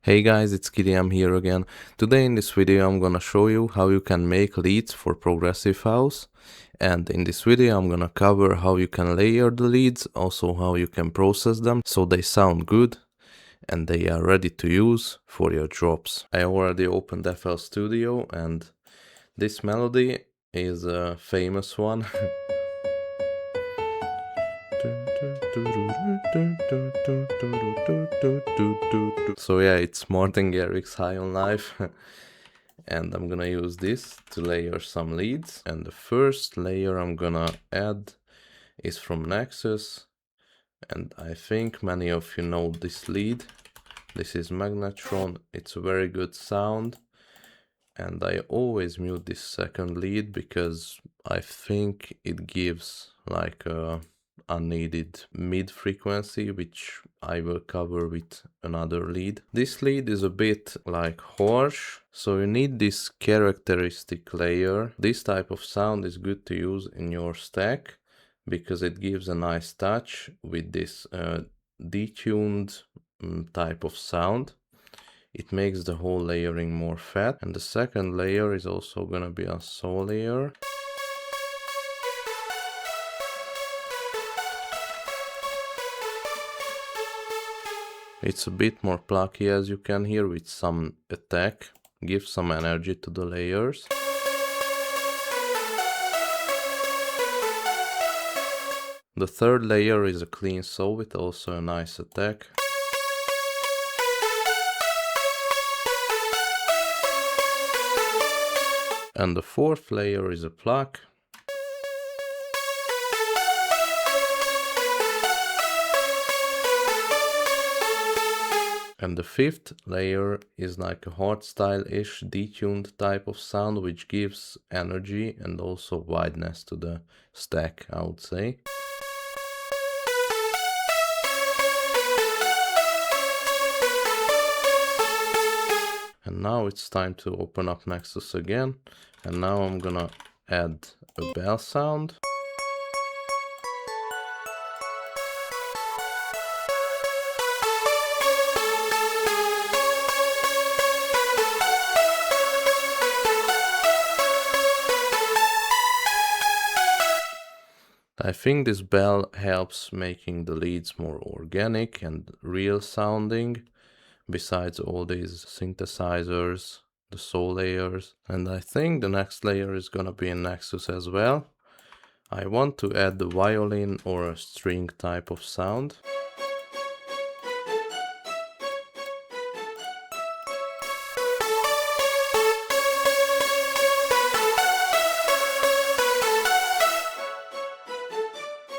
Hey guys, it's Kitty, I'm here again. Today in this video I'm gonna show you how you can make leads for progressive house. And in this video I'm gonna cover how you can layer the leads, also how you can process them so they sound good and they are ready to use for your drops. I already opened FL Studio and this melody is a famous one. So yeah, it's Martin Garrix's High on Life. And I'm gonna use this to layer some leads. And the first layer I'm gonna add is from Nexus. And I think many of you know this lead. This is Magnetron. It's a very good sound. And I always mute this second lead because I think it gives like a unneeded mid frequency, which I will cover with another lead. This lead is a bit like harsh, so you need this characteristic layer. This type of sound is good to use in your stack because it gives a nice touch with this detuned type of sound. It makes the whole layering more fat. And the second layer is also gonna be a sol layer. It's a bit more plucky, as you can hear, with some attack. Give some energy to the layers. The third layer is a clean sol with also a nice attack. And the fourth layer is a pluck. And the fifth layer is like a hardstyle-ish detuned type of sound, which gives energy and also wideness to the stack, I would say. And now it's time to open up Nexus again. And now I'm gonna add a bell sound. I think this bell helps making the leads more organic and real sounding, besides all these synthesizers, the sol layers. And I think the next layer is gonna be in Nexus as well. I want to add the violin or a string type of sound.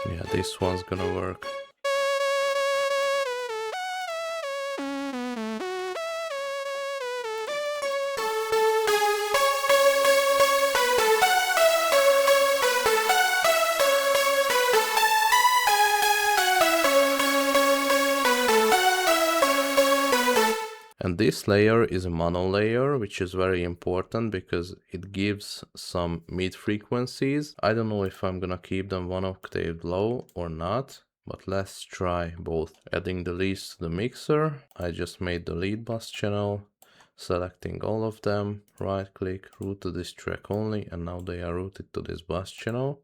Yeah, this one's gonna work. And this layer is a mono layer, which is very important because it gives some mid frequencies. I don't know if I'm gonna keep them one octave low or not, but let's try both. Adding the leads to the mixer, I just made the lead bus channel, selecting all of them, right click, route to this track only, and now they are routed to this bus channel.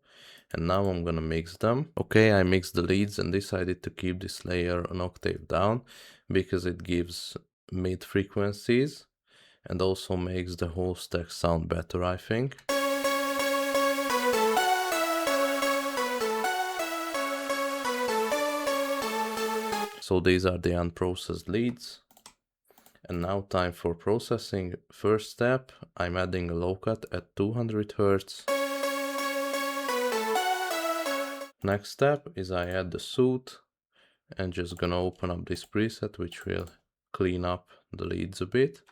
And now I'm gonna mix them. Okay, I mixed the leads and decided to keep this layer an octave down because it gives mid frequencies and also makes the whole stack sound better, I think. So these are the unprocessed leads. And now time for processing. First step, I'm adding a low cut at 200 Hz. Next step is I add the suit and just gonna open up this preset, which will clean up the leads a bit.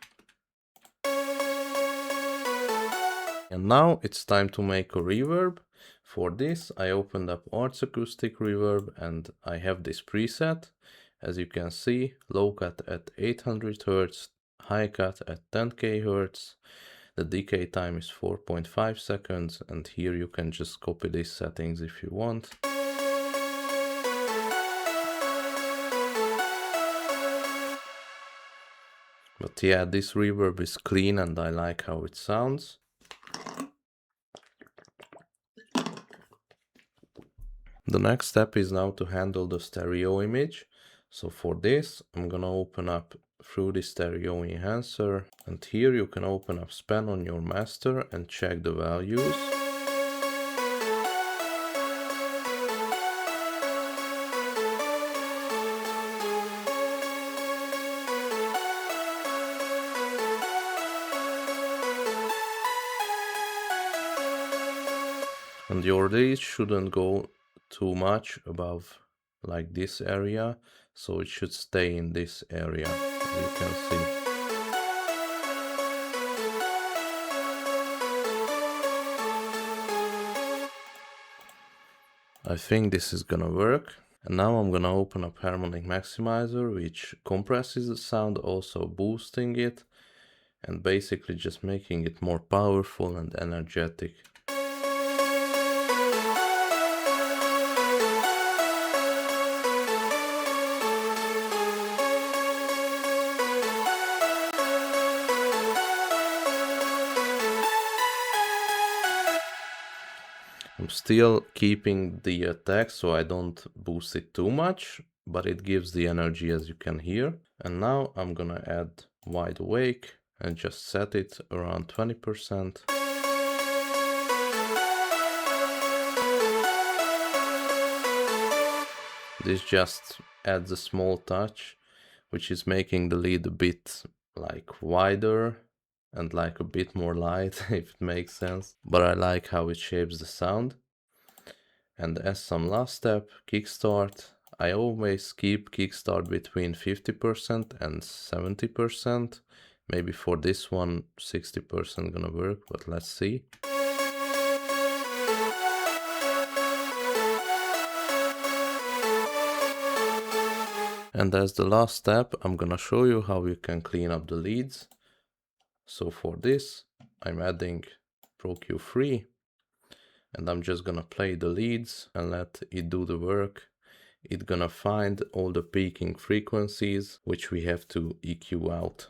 And now it's time to make a reverb. For this I opened up Arts Acoustic Reverb and I have this preset. As you can see, low cut at 800 Hz, high cut at 10k Hz. The decay time is 4.5 seconds, and here you can just copy these settings if you want. But yeah, this reverb is clean and I like how it sounds. The next step is now to handle the stereo image. So for this, I'm gonna open up through the stereo enhancer, and here you can open up span on your master and check the values. And your reach shouldn't go too much above like this area, so it should stay in this area, as you can see. I think this is gonna work. And now I'm gonna open up Harmonic Maximizer, which compresses the sound, also boosting it, and basically just making it more powerful and energetic. I'm still keeping the attack so I don't boost it too much, but it gives the energy, as you can hear. And now I'm gonna add Wide Awake and just set it around 20%. This just adds a small touch, which is making the lead a bit like wider and like a bit more light, if it makes sense. But I like how it shapes the sound. And as some last step, kickstart. I always keep kickstart between 50% and 70%. Maybe for this one, 60% gonna work, but let's see. And as the last step, I'm gonna show you how you can clean up the leads. So for this, I'm adding Pro Q3, and I'm just gonna play the leads and let it do the work. It's gonna find all the peaking frequencies, which we have to EQ out.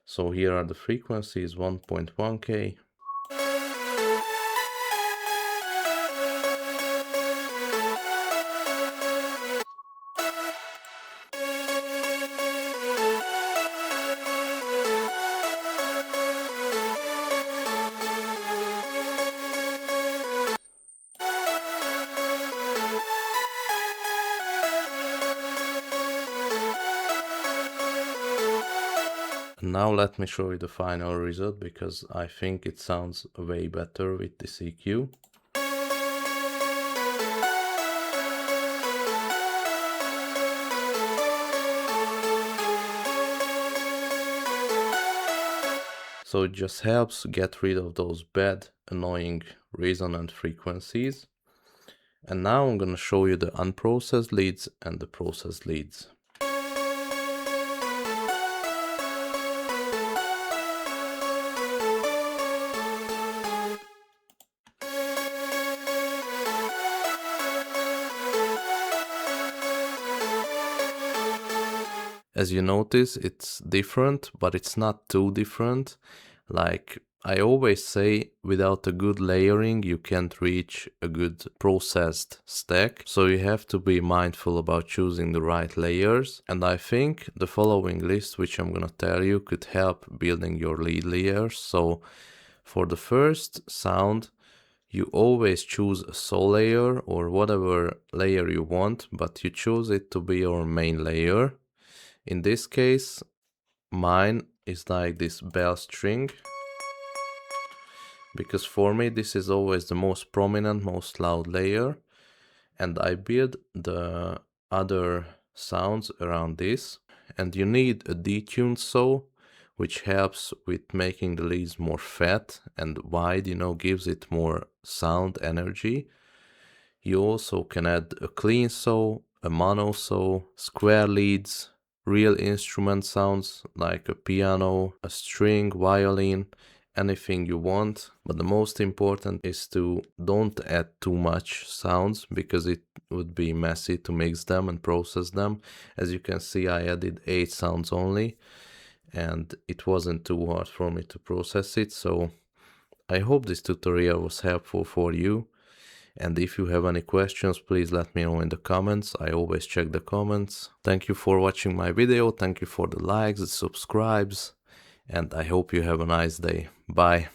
So here are the frequencies, 1.1K. Now let me show you the final result, because I think it sounds way better with this EQ. So it just helps get rid of those bad, annoying resonant frequencies. And now I'm gonna show you the unprocessed leads and the processed leads. As you notice, it's different, but it's not too different. Like I always say, without a good layering, you can't reach a good processed stack. So you have to be mindful about choosing the right layers. And I think the following list, which I'm gonna tell you, could help building your lead layers. So for the first sound, you always choose a sol layer or whatever layer you want, but you choose it to be your main layer. In this case, mine is like this bell string, because for me this is always the most prominent, most loud layer, and I build the other sounds around this. And you need a detuned saw, which helps with making the leads more fat and wide, you know, gives it more sound energy. You also can add a clean saw, a mono saw, square leads, real instrument sounds like a piano, a string, violin, anything you want. But the most important is to don't add too much sounds because it would be messy to mix them and process them. As you can see, I added 8 sounds only and it wasn't too hard for me to process it. So I hope this tutorial was helpful for you. And if you have any questions, please let me know in the comments. I always check the comments. Thank you for watching my video. Thank you for the likes, the subscribes, and I hope you have a nice day. Bye.